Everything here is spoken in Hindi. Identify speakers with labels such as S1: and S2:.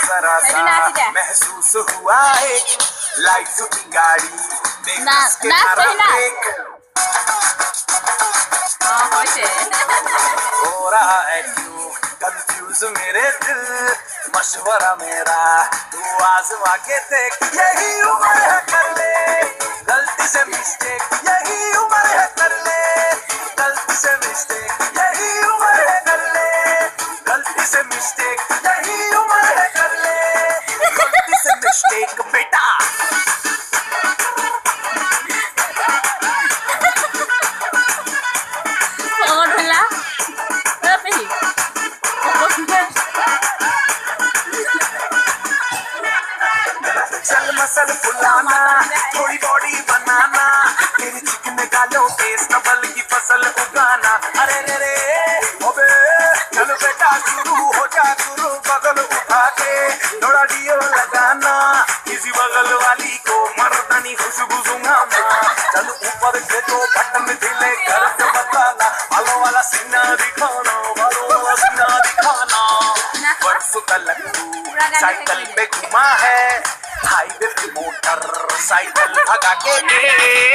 S1: जरा सा महसूस हुआ एक लाइफ की गाड़ी देख के ब्रेक हो रहा है क्यों कंफ्यूज मेरे दिल मशवरा मेरा तू आजमा के देख यही उम्र है कर ले गलती से मिस्टेक यही उम्र है कर ले गलती से मिस्टेक यही उम्र है कर ले गलती से मिस्टेक यही उम्र है कर ले गलती से मिस्टेक बेटा चल मसल फुलाना थोड़ी बॉडी बनाना तेरी चिकन गालों पे स्नबल की फसल उगाना अरे रे रे ओबे चल बेटा शुरू हो जा शुरू बगल उठा के थोड़ा डियो लगाना किसी बगल वाली को मर्दानी खुशबू सुंघाना चल ऊपर से तो बटन ढीले कर से बताना बालों वाला सीना दिखाना बालों वाला सीना दिखाना परसों का लड्डू साइकिल पे घुमा है हाईवे पे मोटर साइकिल भगा के